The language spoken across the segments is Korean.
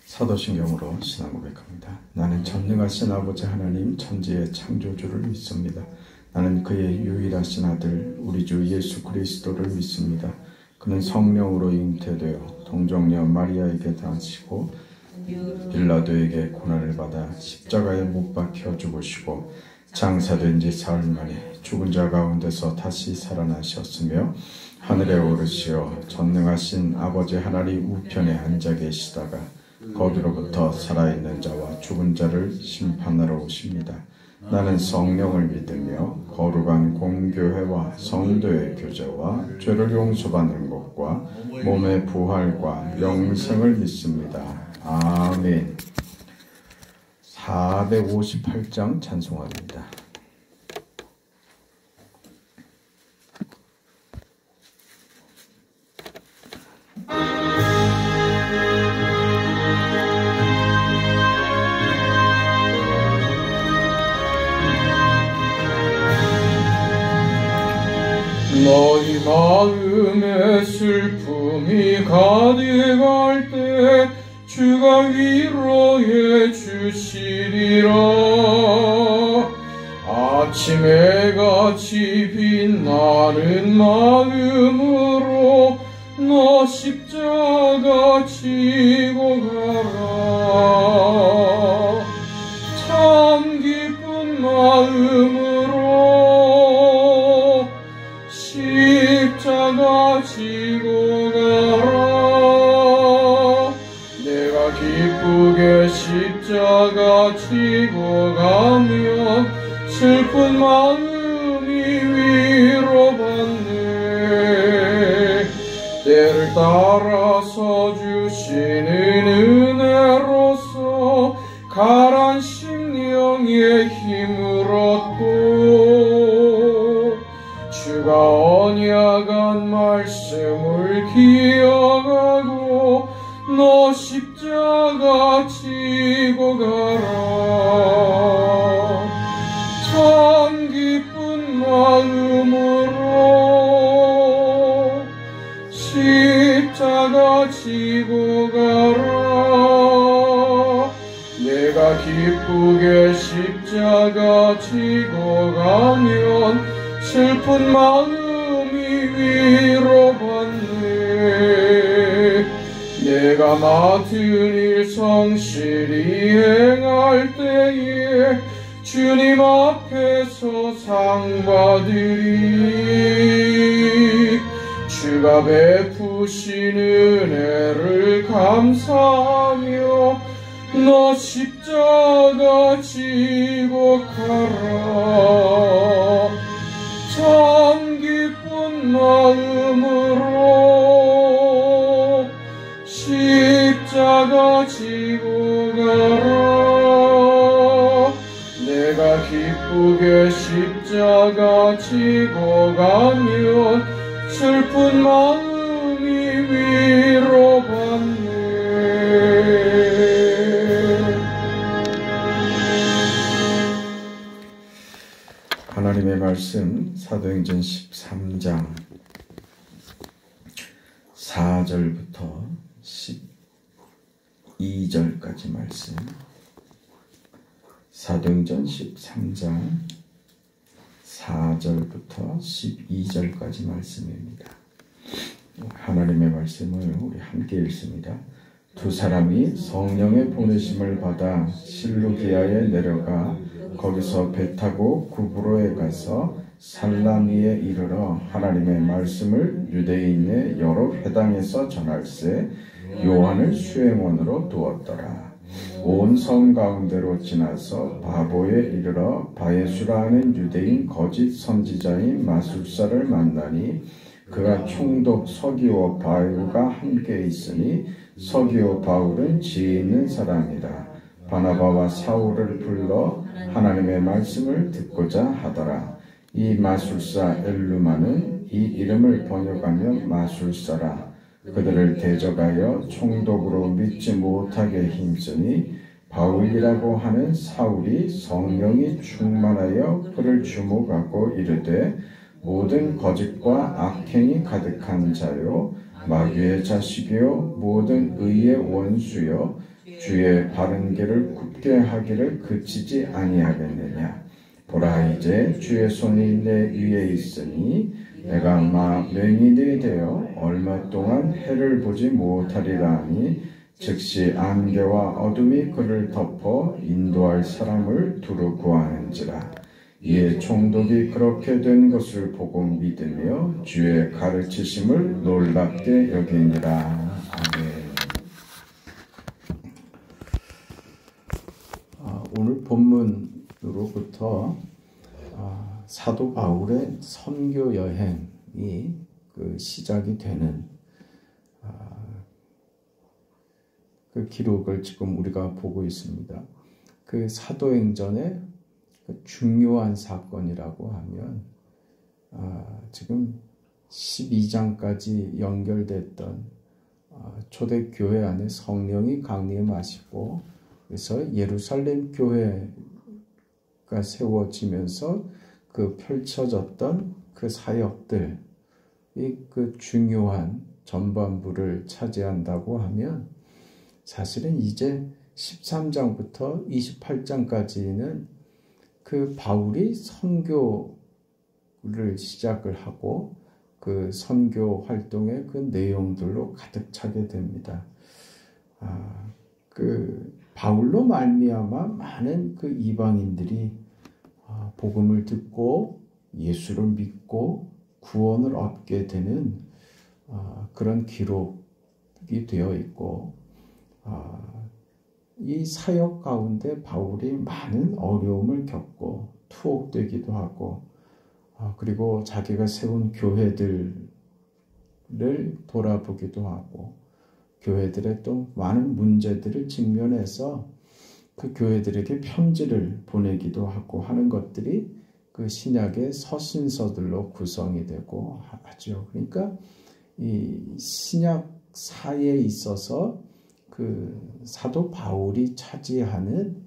사도신경으로 신앙 고백합니다. 나는 전능하신 아버지 하나님 천지의 창조주를 믿습니다. 나는 그의 유일하신 아들 우리 주 예수 그리스도를 믿습니다. 그는 성령으로 잉태되어 동정녀 마리아에게 나시고 빌라도에게 고난을 받아 십자가에 못 박혀 죽으시고 장사된 지 사흘 만에 죽은 자 가운데서 다시 살아나셨으며 하늘에 오르시어 전능하신 아버지 하나님 우편에 앉아 계시다가 거기로부터 살아있는 자와 죽은 자를 심판하러 오십니다. 나는 성령을 믿으며 거룩한 공교회와 성도의 교제와 죄를 용서받는 것과 몸의 부활과 영생을 믿습니다. 아멘. 458장 찬송합니다. 너희 마음에 슬픔이 가득할 때 주가 위로해 주시리라. 아침에 같이 빛나는 마음으로 너 십자가 지고 가라. 참 기쁜 마음으로 십자가 지고 가라. 내가 기쁘게 십자가 지고 가면 슬픈 마음이 위로받네. 때를 따라서 주시는 은혜로서 가란 심령의 힘을 얻고 주가 언약한 말씀을 기억하고 너 십자가 지고 가라. 참 기쁜 마음으로 십자가 지고 가라. 내가 기쁘게 십자가 지고 가면 슬픈 마음이 위로받네. 내가 맡은 일 성실히 행할 때에 주님 앞에서 상 받으리. 주가 베푸신 은혜를 감사하며 너 십자가 지고 가라. 참 기쁜 마음으로 십자가 지고 가라. 내가 기쁘게 십자가 지고 가면 슬픈 마음이 위로받네. 하나님의 말씀 사도행전 13장 4절부터 12절까지 말씀. 사도행전 13장 4절부터 12절까지 말씀입니다. 하나님의 말씀을 우리 함께 읽습니다. 두 사람이 성령의 보내심을 받아 실루기아에 내려가 거기서 배 타고 구브로에 가서 살라미에 이르러 하나님의 말씀을 유대인의 여러 회당에서 전할세 요한을 수행원으로 두었더라. 온 성 가운데로 지나서 바보에 이르러 바예수라 하는 유대인 거짓 선지자인 마술사를 만나니 그가 총독 서기오 바울과 함께 있으니 서기오 바울은 지혜 있는 사람이라. 바나바와 사울을 불러 하나님의 말씀을 듣고자 하더라. 이 마술사 엘루마는 이 이름을 번역하며 마술사라. 그들을 대적하여 총독으로 믿지 못하게 힘쓰니 바울이라고 하는 사울이 성령이 충만하여 그를 주목하고 이르되 모든 거짓과 악행이 가득한 자요 마귀의 자식이요 모든 의의 원수요 주의 바른 길을 굽게 하기를 그치지 아니하겠느냐. 보라 이제 주의 손이 내 위에 있으니 내가 맹인이 되어 얼마 동안 해를 보지 못하리라 하니 즉시 안개와 어둠이 그를 덮어 인도할 사람을 두루 구하는지라. 이에 총독이 그렇게 된 것을 보고 믿으며 주의 가르치심을 놀랍게 여기니라. 아멘. 오늘 본문으로부터 사도 바울의 선교 여행이 시작이 되는 그 기록을 지금 우리가 보고 있습니다. 그 사도행전의 중요한 사건이라고 하면 지금 12장까지 연결됐던 초대교회 안에 성령이 강림하시고 그래서 예루살렘 교회가 세워지면서 그 펼쳐졌던 그 사역들이 그 중요한 전반부를 차지한다고 하면 사실은 이제 13장부터 28장까지는 그 바울이 선교를 시작을 하고 그 선교 활동의 그 내용들로 가득 차게 됩니다. 그 바울로 말미암아 많은 그 이방인들이 복음을 듣고 예수를 믿고 구원을 얻게 되는 그런 기록이 되어 있고 이 사역 가운데 바울이 많은 어려움을 겪고 투옥되기도 하고 그리고 자기가 세운 교회들을 돌아보기도 하고 교회들의 또 많은 문제들을 직면해서 그 교회들에게 편지를 보내기도 하고 하는 것들이 그 신약의 서신서들로 구성이 되고 하죠. 그러니까 이 신약사에 있어서 그 사도 바울이 차지하는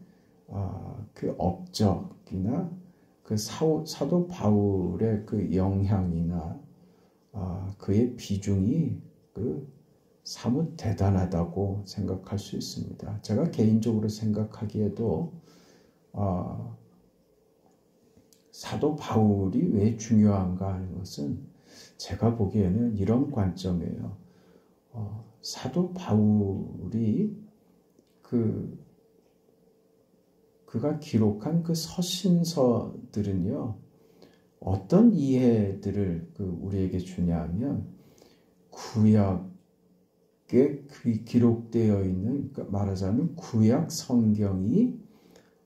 그 업적이나 그 사도 바울의 그 영향이나 그의 비중이 사뭇 대단하다고 생각할 수 있습니다. 제가 개인적으로 생각하기에도 사도 바울이 왜 중요한가 하는 것은 제가 보기에는 이런 관점이에요. 사도 바울이 그가 기록한 그 서신서들은요, 어떤 이해들을 우리에게 주냐면 구약에 기록되어 있는, 그러니까 말하자면 구약 성경이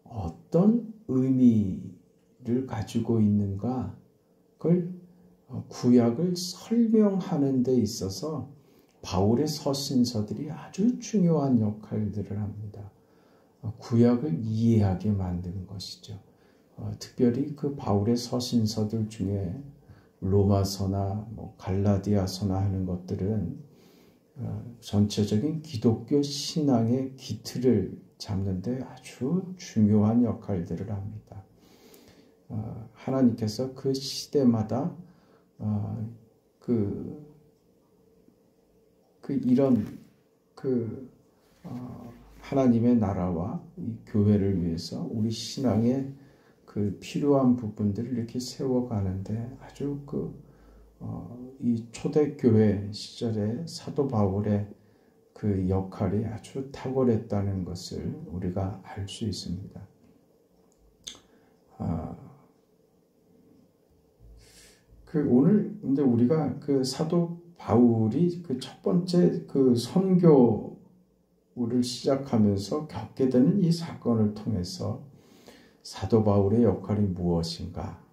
어떤 의미를 가지고 있는가, 그걸 구약을 설명하는 데 있어서 바울의 서신서들이 아주 중요한 역할들을 합니다. 구약을 이해하게 만드는 것이죠. 특별히 그 바울의 서신서들 중에 로마서나 갈라디아서나 하는 것들은 전체적인 기독교 신앙의 기틀을 잡는 데 아주 중요한 역할들을 합니다. 하나님께서 그 시대마다 이런 하나님의 나라와 이 교회를 위해서 우리 신앙의 그 필요한 부분들을 이렇게 세워가는데 아주 이 초대교회 시절에 사도 바울의 그 역할이 아주 탁월했다는 것을 우리가 알 수 있습니다. 오늘 근데 우리가 그 사도 바울이 그 첫 번째 그 선교를 시작하면서 겪게 되는 이 사건을 통해서 사도 바울의 역할이 무엇인가,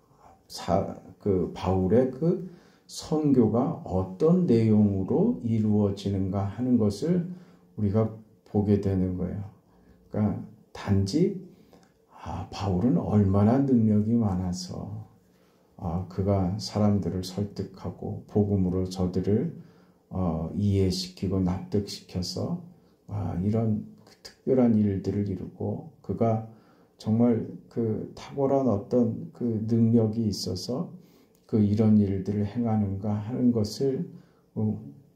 바울의 그 선교가 어떤 내용으로 이루어지는가 하는 것을 우리가 보게 되는 거예요. 그러니까 단지 바울은 얼마나 능력이 많아서 그가 사람들을 설득하고 복음으로 저들을 이해시키고 납득시켜서 이런 특별한 일들을 이루고 그가 정말 그 탁월한 어떤 그 능력이 있어서 이런 일들을 행하는가 하는 것을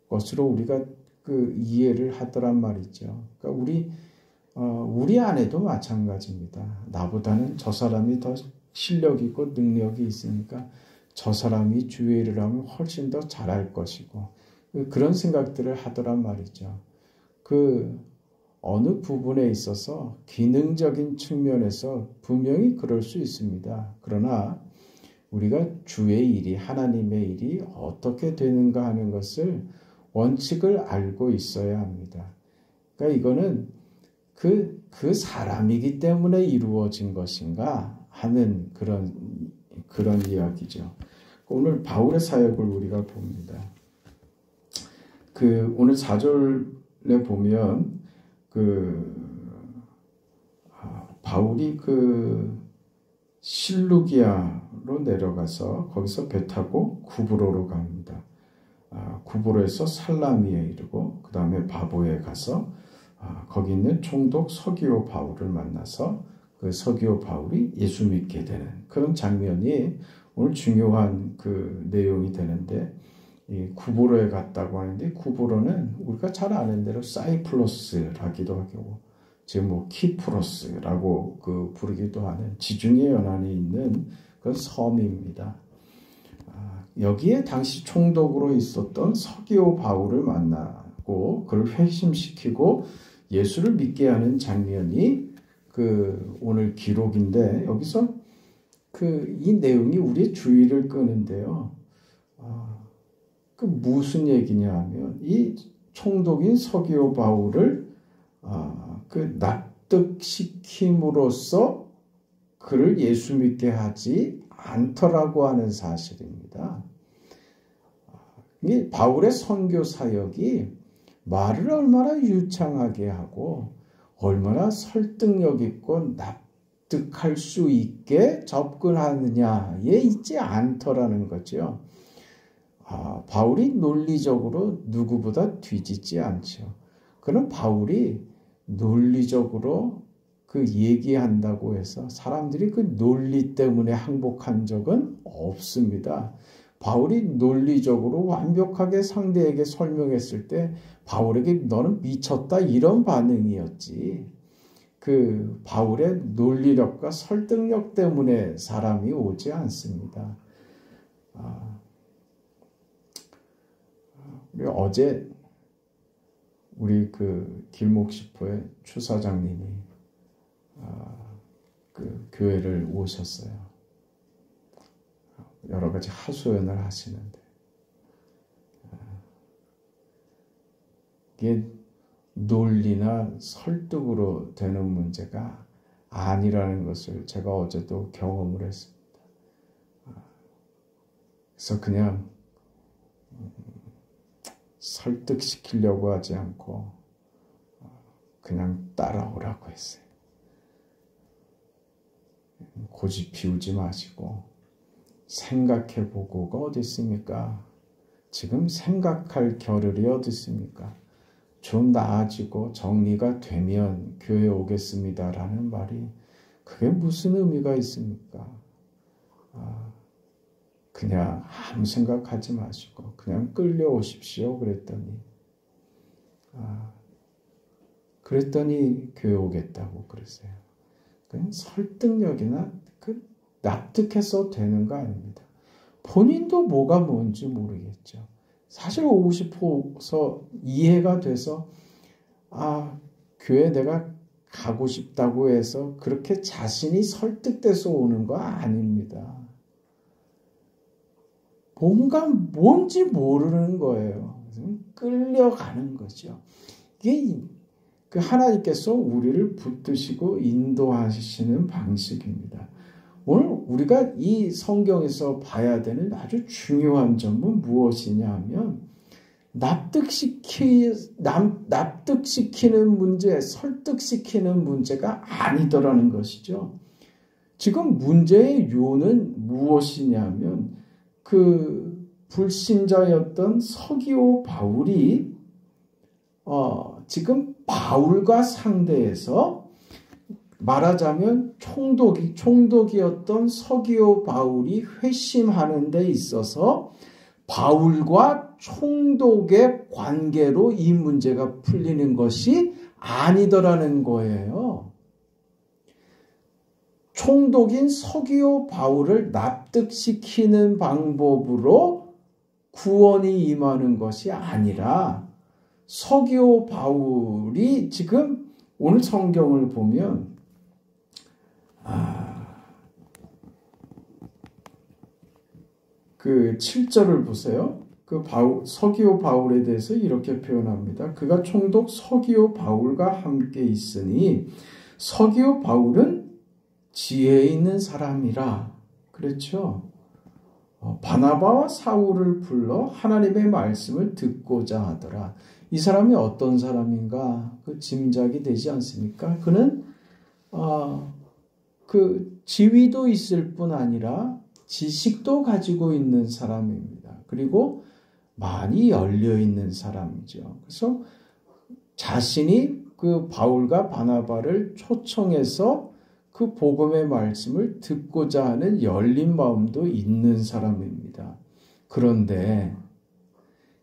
것으로 우리가 그 이해를 하더란 말이죠. 그러니까 우리 안에도 마찬가지입니다. 나보다는 저 사람이 더 실력 있고 능력이 있으니까 저 사람이 주의 일을 하면 훨씬 더 잘할 것이고 그런 생각들을 하더란 말이죠. 그 어느 부분에 있어서 기능적인 측면에서 분명히 그럴 수 있습니다. 그러나 우리가 주의 일이 하나님의 일이 어떻게 되는가 하는 것을 원칙을 알고 있어야 합니다. 그러니까 이거는 그 사람이기 때문에 이루어진 것인가 하는 그런 이야기죠. 오늘 바울의 사역을 우리가 봅니다. 오늘 4절에 보면 바울이 실루기아로 내려가서 거기서 배 타고 구브로로 갑니다. 구브로에서 살라미에 이르고 그 다음에 바보에 가서 거기 있는 총독 서기오 바울을 만나서 그 서기오 바울이 예수 믿게 되는 그런 장면이 오늘 중요한 그 내용이 되는데, 이 구브로에 갔다고 하는데 구브로는 우리가 잘 아는 대로 사이프러스라기도 하고 지금 키프로스라고 부르기도 하는 지중해 연안에 있는 그런 섬입니다. 여기에 당시 총독으로 있었던 서기오 바울을 만나고 그를 회심시키고 예수를 믿게 하는 장면이 오늘 기록인데, 여기서 이 내용이 우리의 주의를 끄는데요. 무슨 얘기냐 하면 이 총독인 서기오 바울을 납득시킴으로써 그를 예수 믿게 하지 않더라고 하는 사실입니다. 이 바울의 선교 사역이 말을 얼마나 유창하게 하고 얼마나 설득력 있고 납득할 수 있게 접근하느냐에 있지 않더라는 거죠. 바울이 논리적으로 누구보다 뒤지지 않죠. 그럼 바울이 논리적으로 얘기한다고 해서 사람들이 논리 때문에 항복한 적은 없습니다. 바울이 논리적으로 완벽하게 상대에게 설명했을 때 바울에게 너는 미쳤다 이런 반응이었지. 바울의 논리력과 설득력 때문에 사람이 오지 않습니다. 어제 우리 길목시포의 추 사장님이 교회를 오셨어요. 여러 가지 하소연을 하시는데 이게 논리나 설득으로 되는 문제가 아니라는 것을 제가 어제도 경험을 했습니다. 그래서 그냥 설득시키려고 하지 않고 그냥 따라오라고 했어요. 고집 피우지 마시고 생각해보고가 어디 있습니까? 지금 생각할 겨를이 어디 있습니까? 좀 나아지고 정리가 되면 교회 오겠습니다라는 말이 그게 무슨 의미가 있습니까? 그냥 아무 생각하지 마시고 그냥 끌려오십시오 그랬더니 교회 오겠다고 그랬어요. 그냥 설득력이나 납득해서 되는 거 아닙니다. 본인도 뭐가 뭔지 모르겠죠. 사실 오고 싶어서 이해가 돼서 교회 내가 가고 싶다고 해서 그렇게 자신이 설득돼서 오는 거 아닙니다. 뭔지 모르는 거예요. 끌려가는 거죠. 이게 하나님께서 우리를 붙드시고 인도하시는 방식입니다. 오늘 우리가 이 성경에서 봐야 되는 아주 중요한 점은 무엇이냐 하면 납득시키는 문제, 설득시키는 문제가 아니더라는 것이죠. 지금 문제의 요는 무엇이냐면 불신자였던 서기오 바울이 지금 바울과 상대해서 말하자면 총독이었던 서기오 바울이 회심하는 데 있어서 바울과 총독의 관계로 이 문제가 풀리는 것이 아니더라는 거예요. 총독인 서기오 바울을 납득시키는 방법으로 구원이 임하는 것이 아니라 서기오 바울이 지금 오늘 성경을 보면 그 7절을 보세요. 서기오 바울에 대해서 이렇게 표현합니다. 그가 총독 서기오 바울과 함께 있으니 서기오 바울은 지혜 있는 사람이라. 그렇죠. 바나바와 사울을 불러 하나님의 말씀을 듣고자 하더라. 이 사람이 어떤 사람인가? 그 짐작이 되지 않습니까? 그는 그 지위도 있을 뿐 아니라 지식도 가지고 있는 사람입니다. 그리고 많이 열려 있는 사람이죠. 그래서 자신이 그 바울과 바나바를 초청해서 그 복음의 말씀을 듣고자 하는 열린 마음도 있는 사람입니다. 그런데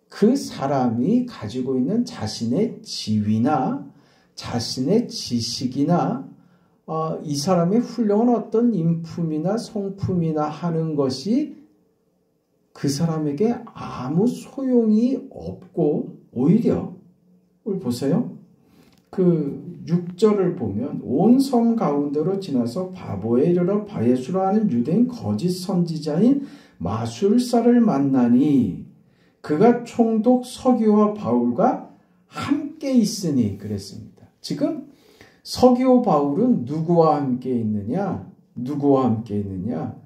그 사람이 가지고 있는 자신의 지위나 자신의 지식이나 이 사람의 훌륭한 어떤 인품이나 성품이나 하는 것이 그 사람에게 아무 소용이 없고 오히려 오늘 보세요. 그 6절을 보면 온 섬 가운데로 지나서 바보에 이르러 바예수라 하는 유대인 거짓 선지자인 마술사를 만나니 그가 총독 서기오와 바울과 함께 있으니 그랬습니다. 지금 서기오 바울은 누구와 함께 있느냐? 누구와 함께 있느냐?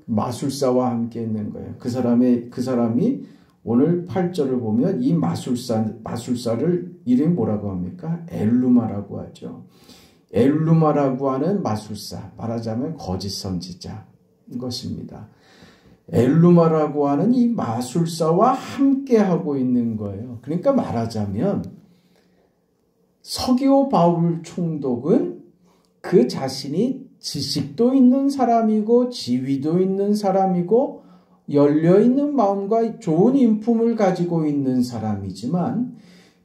마술사와 함께 있는 거예요. 그 사람이 오늘 8절을 보면 이 마술사를 이름이 뭐라고 합니까? 엘루마라고 하죠. 엘루마라고 하는 마술사, 말하자면 거짓 선지자인 것입니다. 엘루마라고 하는 이 마술사와 함께 하고 있는 거예요. 그러니까 말하자면 서기오 바울 총독은 그 자신이 지식도 있는 사람이고 지위도 있는 사람이고 열려있는 마음과 좋은 인품을 가지고 있는 사람이지만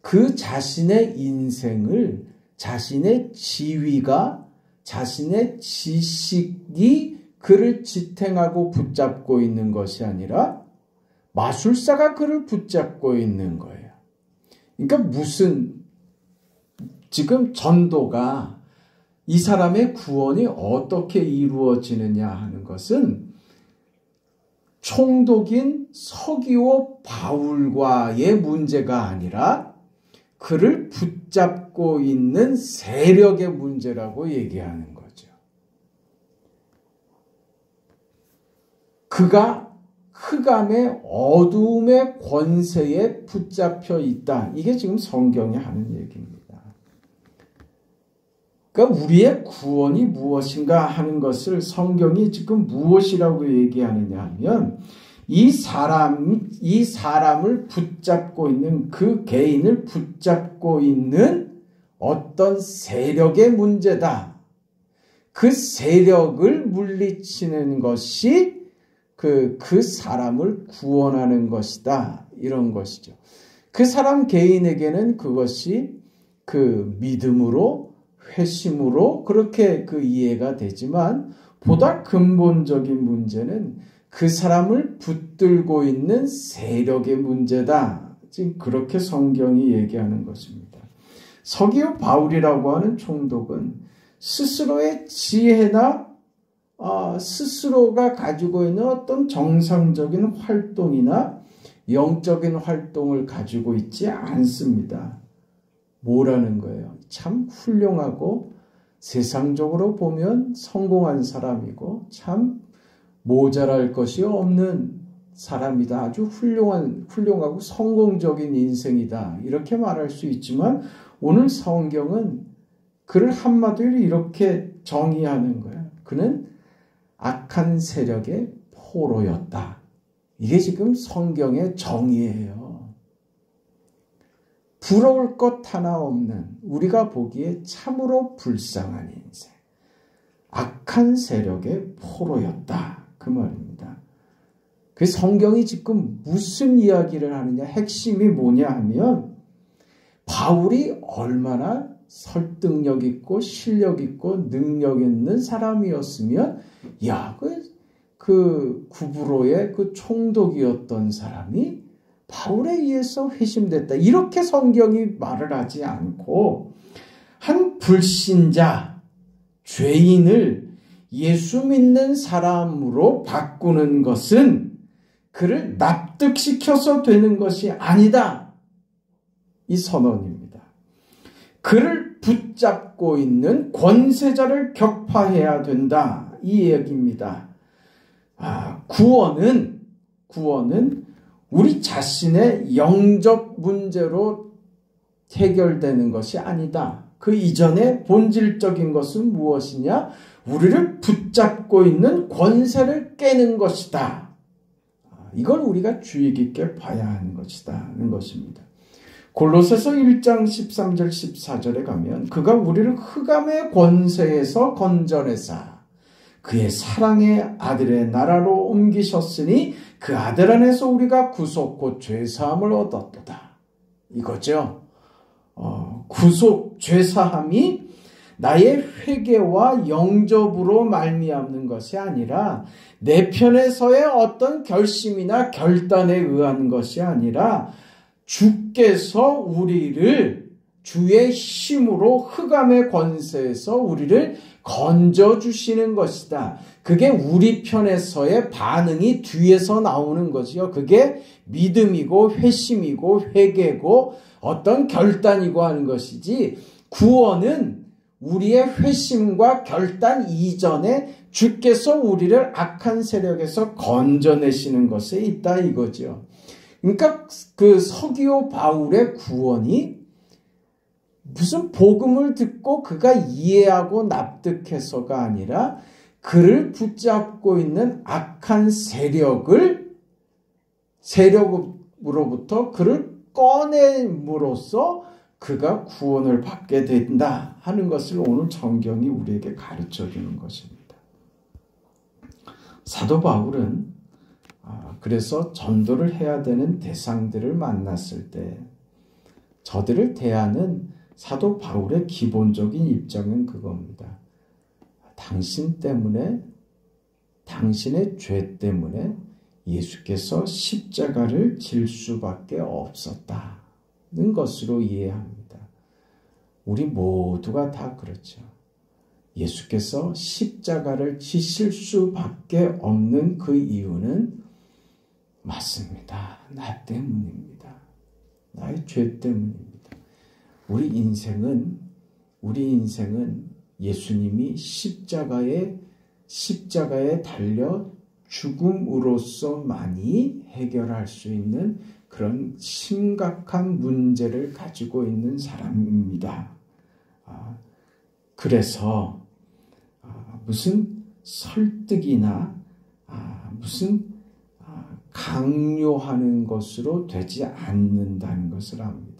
그 자신의 인생을 자신의 지위가 자신의 지식이 그를 지탱하고 붙잡고 있는 것이 아니라 마술사가 그를 붙잡고 있는 거예요. 그러니까 지금 전도가 이 사람의 구원이 어떻게 이루어지느냐 하는 것은 총독인 서기오 바울과의 문제가 아니라 그를 붙잡고 있는 세력의 문제라고 얘기하는 거죠. 그가 흑암의 어두움의 권세에 붙잡혀 있다. 이게 지금 성경이 하는 얘기입니다. 그러니까 우리의 구원이 무엇인가 하는 것을 성경이 지금 무엇이라고 얘기하느냐 하면 이 사람을 붙잡고 있는 그 개인을 붙잡고 있는 어떤 세력의 문제다. 그 세력을 물리치는 것이 그 사람을 구원하는 것이다. 이런 것이죠. 그 사람 개인에게는 그것이 그 믿음으로 회심으로 그렇게 그 이해가 되지만 보다 근본적인 문제는 그 사람을 붙들고 있는 세력의 문제다. 지금 그렇게 성경이 얘기하는 것입니다. 서기오 바울이라고 하는 총독은 스스로의 지혜나 스스로가 가지고 있는 어떤 정상적인 활동이나 영적인 활동을 가지고 있지 않습니다. 뭐라는 거예요? 참 훌륭하고 세상적으로 보면 성공한 사람이고 참 모자랄 것이 없는 사람이다. 아주 훌륭하고 성공적인 인생이다. 이렇게 말할 수 있지만 오늘 성경은 그를 한마디로 이렇게 정의하는 거예요. 그는 악한 세력의 포로였다. 이게 지금 성경의 정의예요. 부러울 것 하나 없는 우리가 보기에 참으로 불쌍한 인생. 악한 세력의 포로였다. 그 말입니다. 그 성경이 지금 무슨 이야기를 하느냐, 핵심이 뭐냐 하면 바울이 얼마나 설득력 있고 실력 있고 능력 있는 사람이었으면 그 구브로의 그 총독이었던 사람이 바울에 의해서 회심됐다. 이렇게 성경이 말을 하지 않고 한 불신자, 죄인을 예수 믿는 사람으로 바꾸는 것은 그를 납득시켜서 되는 것이 아니다. 이 선언입니다. 그를 붙잡고 있는 권세자를 격파해야 된다. 이 얘기입니다. 구원은 우리 자신의 영적 문제로 해결되는 것이 아니다. 그 이전에 본질적인 것은 무엇이냐? 우리를 붙잡고 있는 권세를 깨는 것이다. 이걸 우리가 주의 깊게 봐야 하는 것이다는 것입니다. 골로새서 1장 13절 14절에 가면 그가 우리를 흑암의 권세에서 건져내사 그의 사랑의 아들의 나라로 옮기셨으니 그 아들 안에서 우리가 구속 곧 죄사함을 얻었도다. 이거죠. 구속 죄사함이 나의 회개와 영접으로 말미암는 것이 아니라 내 편에서의 어떤 결심이나 결단에 의한 것이 아니라 주께서 우리를 주의 힘으로 흑암의 권세에서 우리를 건져주시는 것이다. 그게 우리 편에서의 반응이 뒤에서 나오는 것이요. 그게 믿음이고 회심이고 회개고 어떤 결단이고 하는 것이지, 구원은 우리의 회심과 결단 이전에 주께서 우리를 악한 세력에서 건져내시는 것에 있다 이거죠. 그러니까 그 서기오 바울의 구원이 무슨 복음을 듣고 그가 이해하고 납득해서가 아니라 그를 붙잡고 있는 악한 세력으로부터 그를 꺼냄으로써 그가 구원을 받게 된다 하는 것을 오늘 성경이 우리에게 가르쳐 주는 것입니다. 사도 바울은 그래서 전도를 해야 되는 대상들을 만났을 때 저들을 대하는 사도 바울의 기본적인 입장은 그겁니다. 당신 때문에, 당신의 죄 때문에 예수께서 십자가를 질 수밖에 없었다는 것으로 이해합니다. 우리 모두가 다 그렇죠. 예수께서 십자가를 지실 수밖에 없는 그 이유는 맞습니다. 나 때문입니다. 나의 죄 때문입니다. 우리 인생은 예수님이 십자가에 달려 죽음으로써만이 해결할 수 있는 그런 심각한 문제를 가지고 있는 사람입니다. 그래서 무슨 설득이나 무슨 강요하는 것으로 되지 않는다는 것을 압니다.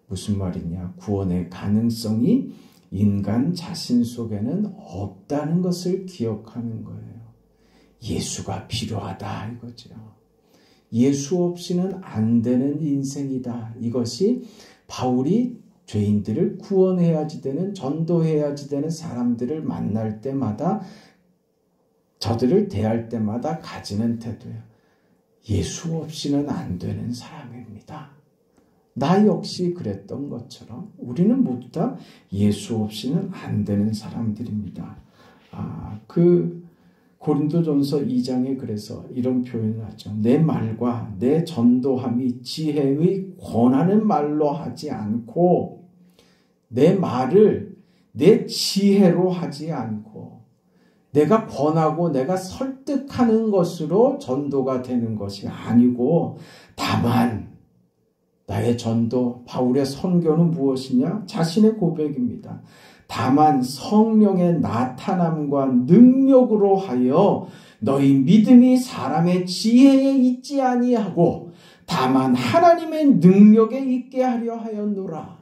무슨 말이냐? 구원의 가능성이 인간 자신 속에는 없다는 것을 기억하는 거예요. 예수가 필요하다 이거죠. 예수 없이는 안 되는 인생이다. 이것이 바울이 죄인들을 구원해야지 되는, 전도해야지 되는 사람들을 만날 때마다, 저들을 대할 때마다 가지는 태도예요. 예수 없이는 안 되는 사람입니다. 나 역시 그랬던 것처럼 우리는 모두 다 예수 없이는 안 되는 사람들입니다. 그 고린도전서 2장에 그래서 이런 표현을 하죠. 내 말과 내 전도함이 지혜의 권하는 말로 하지 않고 내 말을 내 지혜로 하지 않고 내가 권하고 내가 설득하는 것으로 전도가 되는 것이 아니고 다만 나의 전도, 바울의 선교는 무엇이냐? 자신의 고백입니다. 다만 성령의 나타남과 능력으로 하여 너희 믿음이 사람의 지혜에 있지 아니하고 다만 하나님의 능력에 있게 하려 하였노라.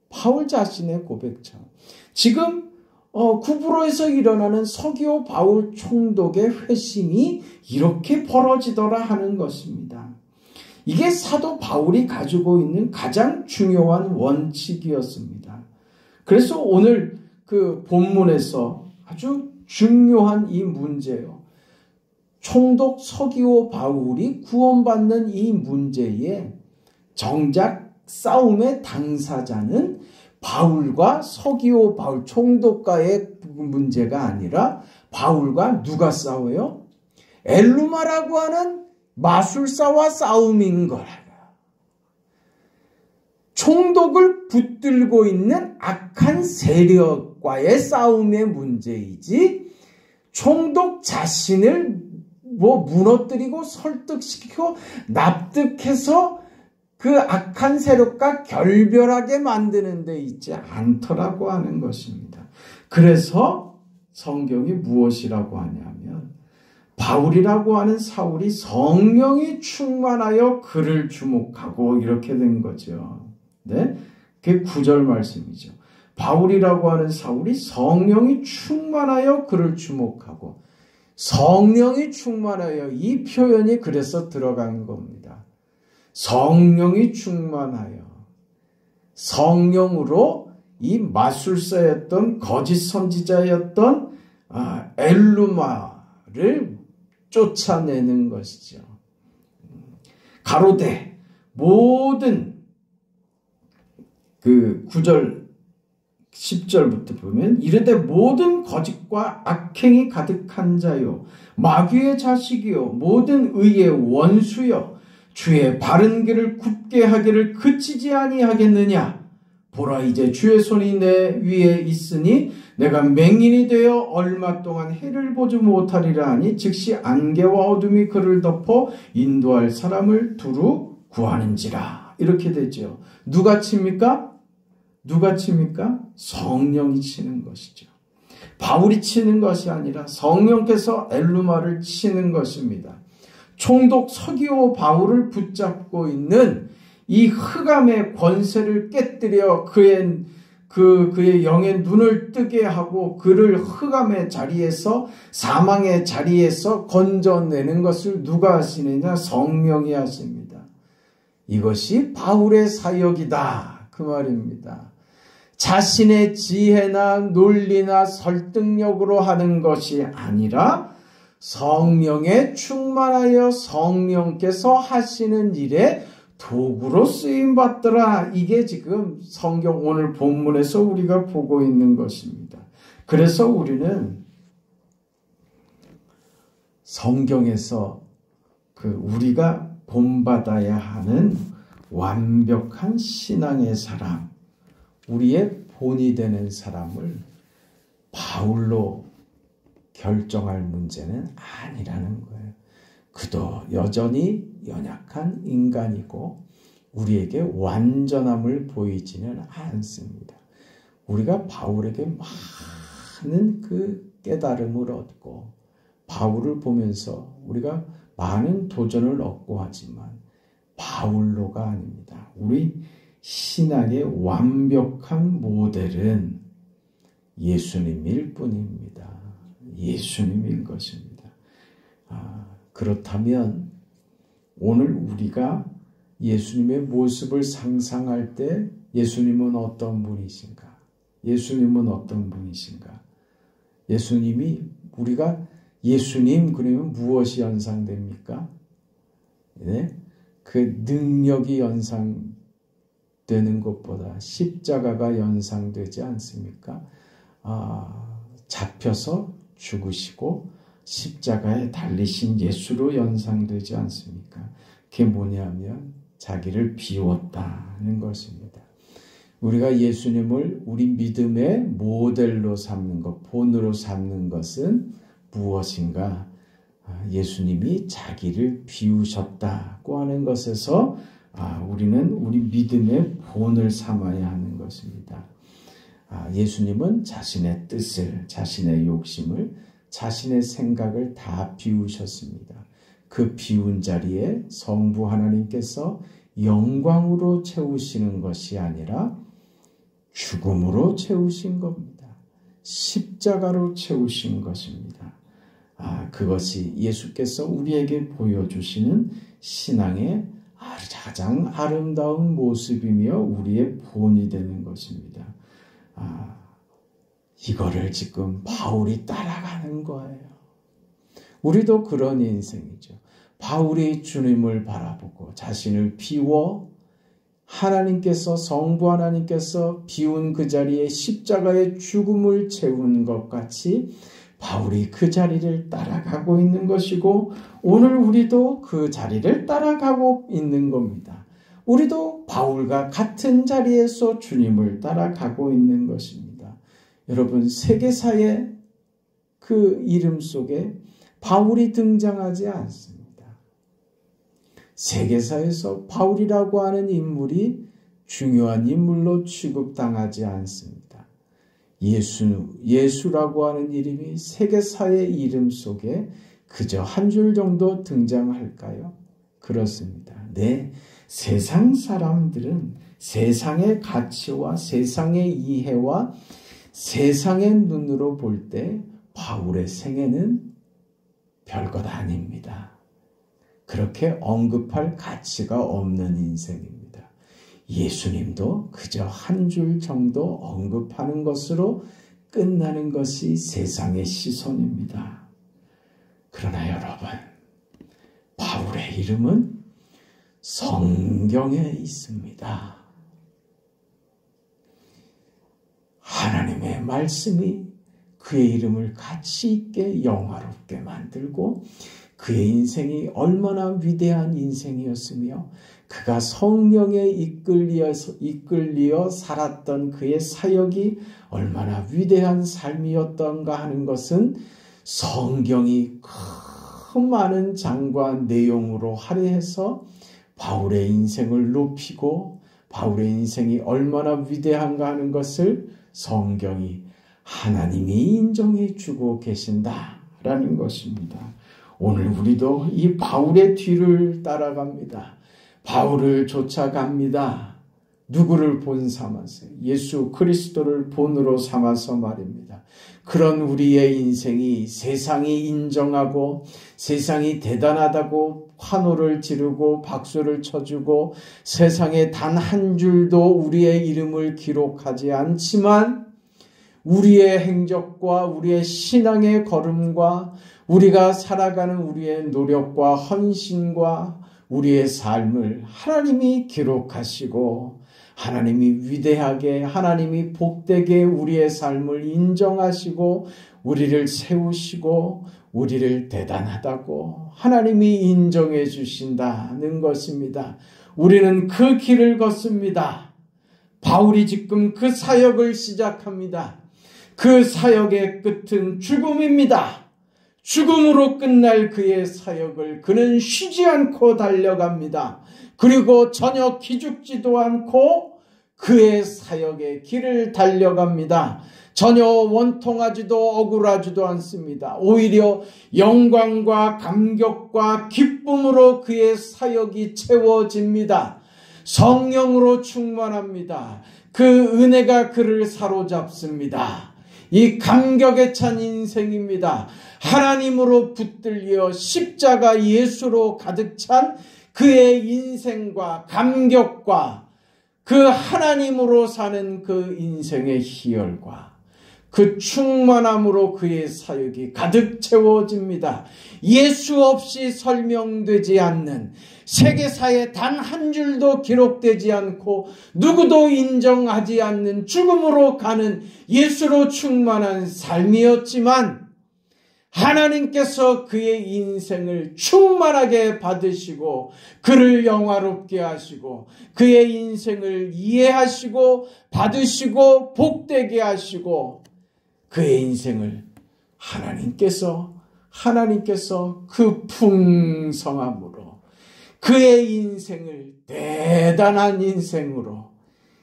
바울 자신의 고백처럼 지금 구부로에서 일어나는 서기오 바울 총독의 회심이 이렇게 벌어지더라 하는 것입니다. 이게 사도 바울이 가지고 있는 가장 중요한 원칙이었습니다. 그래서 오늘 그 본문에서 아주 중요한 이 문제요. 총독 서기오 바울이 구원받는 이 문제에 정작 싸움의 당사자는 바울과 서기오 바울 총독과의 문제가 아니라 바울과 누가 싸워요? 엘루마라고 하는 마술사와 싸움인 거라고요. 총독을 붙들고 있는 악한 세력과의 싸움의 문제이지 총독 자신을 무너뜨리고 설득시키고 납득해서 그 악한 세력과 결별하게 만드는 데 있지 않더라고 하는 것입니다. 그래서 성경이 무엇이라고 하냐면 바울이라고 하는 사울이 성령이 충만하여 그를 주목하고 이렇게 된 거죠. 네? 그게 9절 말씀이죠. 바울이라고 하는 사울이 성령이 충만하여 그를 주목하고 성령이 충만하여 이 표현이 그래서 들어간 겁니다. 성령이 충만하여 성령으로 이 마술사였던 거짓 선지자였던 엘루마를 쫓아내는 것이죠. 가로되 모든 그 9절 10절부터 보면 이르되 모든 거짓과 악행이 가득한 자요 마귀의 자식이요 모든 의의 원수요 주의 바른 길을 굽게 하기를 그치지 아니하겠느냐. 보라 이제 주의 손이 내 위에 있으니 내가 맹인이 되어 얼마 동안 해를 보지 못하리라 하니 즉시 안개와 어둠이 그를 덮어 인도할 사람을 두루 구하는지라. 이렇게 되죠. 누가 칩니까? 누가 칩니까? 성령이 치는 것이죠. 바울이 치는 것이 아니라 성령께서 엘루마를 치는 것입니다. 총독 서기오 바울을 붙잡고 있는 이 흑암의 권세를 깨뜨려 그의 영의 눈을 뜨게 하고 그를 흑암의 자리에서 사망의 자리에서 건져내는 것을 누가 하시느냐? 성령이 하십니다. 이것이 바울의 사역이다 그 말입니다. 자신의 지혜나 논리나 설득력으로 하는 것이 아니라 성령에 충만하여 성령께서 하시는 일에 도구로 쓰임받더라. 이게 지금 성경 오늘 본문에서 우리가 보고 있는 것입니다. 그래서 우리는 성경에서 우리가 본받아야 하는 완벽한 신앙의 사람, 우리의 본이 되는 사람을 바울로 결정할 문제는 아니라는 거예요. 그도 여전히 연약한 인간이고 우리에게 완전함을 보이지는 않습니다. 우리가 바울에게 많은 그 깨달음을 얻고 바울을 보면서 우리가 많은 도전을 얻고 하지만 바울로가 아닙니다. 우리 신앙의 완벽한 모델은 예수님일 뿐입니다. 예수님인 것입니다. 그렇다면 오늘 우리가 예수님의 모습을 상상할 때 예수님은 어떤 분이신가? 예수님은 어떤 분이신가? 예수님이 우리가 예수님 그러면 무엇이 연상됩니까? 네? 그 능력이 연상되는 것보다 십자가가 연상되지 않습니까? 잡혀서 죽으시고 십자가에 달리신 예수로 연상되지 않습니까? 그게 뭐냐면 자기를 비웠다는 것입니다. 우리가 예수님을 우리 믿음의 모델로 삼는 것, 본으로 삼는 것은 무엇인가? 예수님이 자기를 비우셨다고 하는 것에서 우리는 우리 믿음의 본을 삼아야 하는 것입니다. 예수님은 자신의 뜻을, 자신의 욕심을, 자신의 생각을 다 비우셨습니다. 그 비운 자리에 성부 하나님께서 영광으로 채우시는 것이 아니라 죽음으로 채우신 겁니다. 십자가로 채우신 것입니다. 그것이 예수께서 우리에게 보여주시는 신앙의 가장 아름다운 모습이며 우리의 본이 되는 것입니다. 이거를 지금 바울이 따라가는 거예요. 우리도 그런 인생이죠. 바울이 주님을 바라보고 자신을 비워 하나님께서, 성부 하나님께서 비운 그 자리에 십자가의 죽음을 채운 것 같이 바울이 그 자리를 따라가고 있는 것이고, 오늘 우리도 그 자리를 따라가고 있는 겁니다. 우리도 바울과 같은 자리에서 주님을 따라가고 있는 것입니다. 여러분, 세계사의 그 이름 속에 바울이 등장하지 않습니다. 세계사에서 바울이라고 하는 인물이 중요한 인물로 취급당하지 않습니다. 예수라고 하는 이름이 세계사의 이름 속에 그저 한 줄 정도 등장할까요? 그렇습니다. 네, 세상 사람들은 세상의 가치와 세상의 이해와 세상의 눈으로 볼 때 바울의 생애는 별것 아닙니다. 그렇게 언급할 가치가 없는 인생입니다. 예수님도 그저 한 줄 정도 언급하는 것으로 끝나는 것이 세상의 시선입니다. 그러나 여러분, 바울의 이름은 성경에 있습니다. 하나님의 말씀이 그의 이름을 가치 있게 영화롭게 만들고 그의 인생이 얼마나 위대한 인생이었으며 그가 성령에 이끌리어 살았던 그의 사역이 얼마나 위대한 삶이었던가 하는 것은 성경이 큰 많은 장과 내용으로 할애해서 바울의 인생을 높이고 바울의 인생이 얼마나 위대한가 하는 것을 성경이 하나님이 인정해 주고 계신다라는 것입니다. 오늘 우리도 이 바울의 뒤를 따라갑니다. 바울을 쫓아갑니다. 누구를 본 삼아서? 예수 그리스도를 본으로 삼아서 말입니다. 그런 우리의 인생이 세상이 인정하고 세상이 대단하다고 환호를 지르고 박수를 쳐주고 세상에 단 한 줄도 우리의 이름을 기록하지 않지만 우리의 행적과 우리의 신앙의 걸음과 우리가 살아가는 우리의 노력과 헌신과 우리의 삶을 하나님이 기록하시고 하나님이 위대하게 하나님이 복되게 우리의 삶을 인정하시고 우리를 세우시고 우리를 대단하다고 하나님이 인정해 주신다는 것입니다. 우리는 그 길을 걷습니다. 바울이 지금 그 사역을 시작합니다. 그 사역의 끝은 죽음입니다. 죽음으로 끝날 그의 사역을 그는 쉬지 않고 달려갑니다. 그리고 전혀 기죽지도 않고 그의 사역의 길을 달려갑니다. 전혀 원통하지도 억울하지도 않습니다. 오히려 영광과 감격과 기쁨으로 그의 사역이 채워집니다. 성령으로 충만합니다. 그 은혜가 그를 사로잡습니다. 이 감격에 찬 인생입니다. 하나님으로 붙들려 십자가 예수로 가득 찬 그의 인생과 감격과 그 하나님으로 사는 그 인생의 희열과 그 충만함으로 그의 사역이 가득 채워집니다. 예수 없이 설명되지 않는 세계사에 단 한 줄도 기록되지 않고 누구도 인정하지 않는 죽음으로 가는 예수로 충만한 삶이었지만 하나님께서 그의 인생을 충만하게 받으시고 그를 영화롭게 하시고 그의 인생을 이해하시고 받으시고 복되게 하시고 그의 인생을 하나님께서 그 풍성함으로 그의 인생을 대단한 인생으로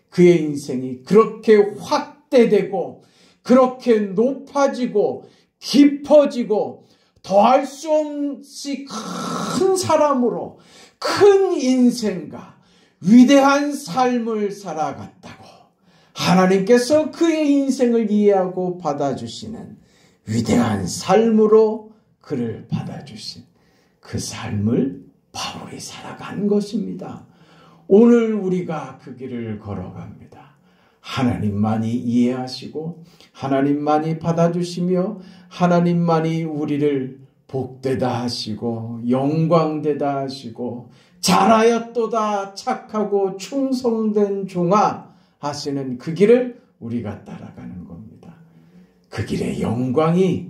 그의 인생이 그렇게 확대되고 그렇게 높아지고 깊어지고 더할 수 없이 큰 사람으로 큰 인생과 위대한 삶을 살아갔다고 하나님께서 그의 인생을 이해하고 받아주시는 위대한 삶으로 그를 받아주신 그 삶을 바울이 살아간 것입니다. 오늘 우리가 그 길을 걸어갑니다. 하나님만이 이해하시고 하나님만이 받아주시며 하나님만이 우리를 복되다 하시고 영광되다 하시고 잘하였도다 착하고 충성된 종아 하시는 그 길을 우리가 따라가는 겁니다. 그 길의 영광이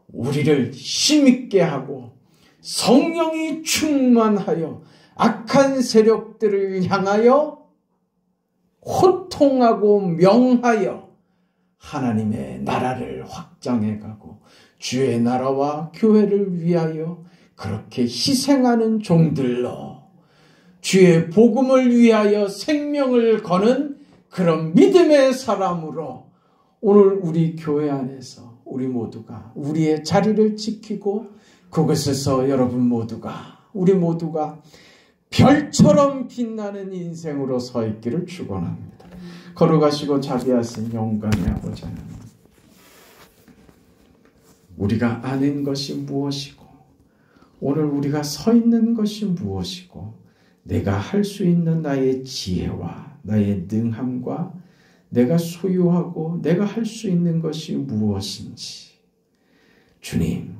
우리를 힘있게 하고 성령이 충만하여 악한 세력들을 향하여 호통하고 명하여 하나님의 나라를 확장해 가고 주의 나라와 교회를 위하여 그렇게 희생하는 종들로 주의 복음을 위하여 생명을 거는 그런 믿음의 사람으로 오늘 우리 교회 안에서 우리 모두가 우리의 자리를 지키고 그곳에서 여러분 모두가 우리 모두가 별처럼 빛나는 인생으로 서 있기를 축원합니다. 걸어가시고 자비하신 영광의 아버지 하나님, 우리가 아는 것이 무엇이고 오늘 우리가 서 있는 것이 무엇이고 내가 할 수 있는 나의 지혜와 나의 능함과 내가 소유하고 내가 할 수 있는 것이 무엇인지 주님,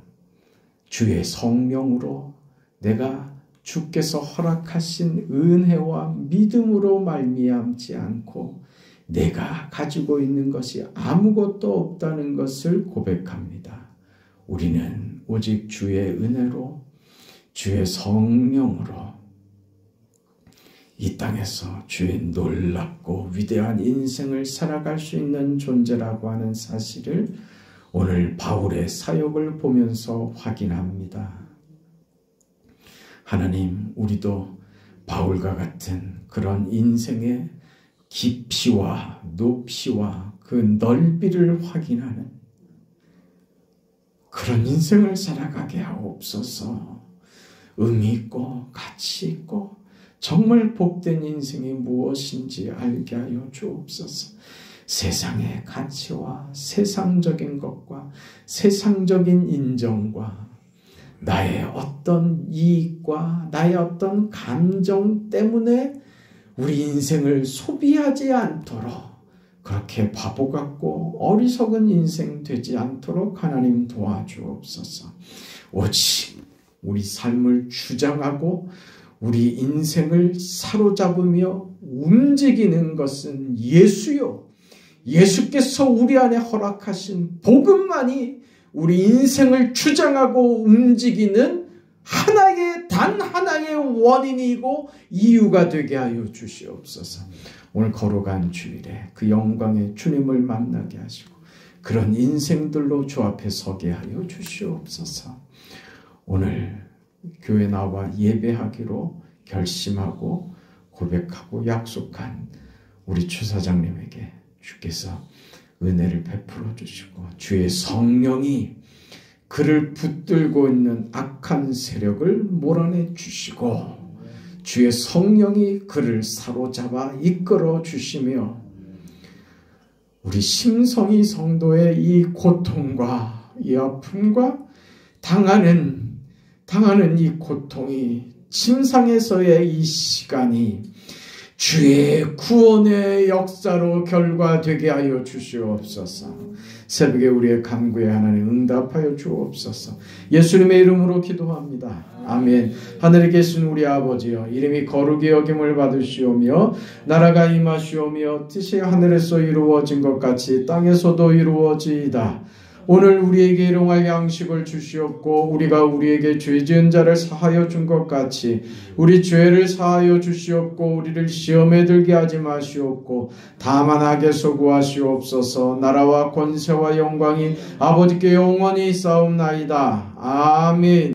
주의 성령으로 내가 주께서 허락하신 은혜와 믿음으로 말미암지 않고 내가 가지고 있는 것이 아무것도 없다는 것을 고백합니다. 우리는 오직 주의 은혜로 주의 성령으로 이 땅에서 주의 놀랍고 위대한 인생을 살아갈 수 있는 존재라고 하는 사실을 오늘 바울의 사역을 보면서 확인합니다. 하나님, 우리도 바울과 같은 그런 인생의 깊이와 높이와 그 넓이를 확인하는 그런 인생을 살아가게 하옵소서. 의미 있고 가치 있고 정말 복된 인생이 무엇인지 알게 하여 주옵소서. 세상의 가치와 세상적인 것과 세상적인 인정과 나의 어떤 이익과 나의 어떤 감정 때문에 우리 인생을 소비하지 않도록 그렇게 바보 같고 어리석은 인생 되지 않도록 하나님 도와주옵소서. 오직 우리 삶을 주장하고 우리 인생을 사로잡으며 움직이는 것은 예수요. 예수께서 우리 안에 허락하신 복음만이 우리 인생을 주장하고 움직이는 단 하나의 원인이고 이유가 되게 하여 주시옵소서. 오늘 걸어간 주일에 그 영광의 주님을 만나게 하시고 그런 인생들로 주 앞에 서게 하여 주시옵소서. 오늘 교회 나와 예배하기로 결심하고 고백하고 약속한 우리 주사장님에게 주께서 은혜를 베풀어 주시고 주의 성령이 그를 붙들고 있는 악한 세력을 몰아내 주시고 주의 성령이 그를 사로잡아 이끌어 주시며 우리 심성이 성도의 이 고통과 이 아픔과 당하는 이 고통이 침상에서의 이 시간이 주의 구원의 역사로 결과되게 하여 주시옵소서. 새벽에 우리의 간구에 하나님 응답하여 주옵소서. 예수님의 이름으로 기도합니다. 아멘. 하늘에 계신 우리 아버지여, 이름이 거룩히 여김을 받으시오며 나라가 임하시오며 뜻이 하늘에서 이루어진 것 같이 땅에서도 이루어지이다. 오늘 우리에게 일용할 양식을 주시옵고 우리가 우리에게 죄 지은 자를 사하여 준 것 같이 우리 죄를 사하여 주시옵고 우리를 시험에 들게 하지 마시옵고 다만 악에서 구하시옵소서. 나라와 권세와 영광이 아버지께 영원히 있사옵나이다. 아멘.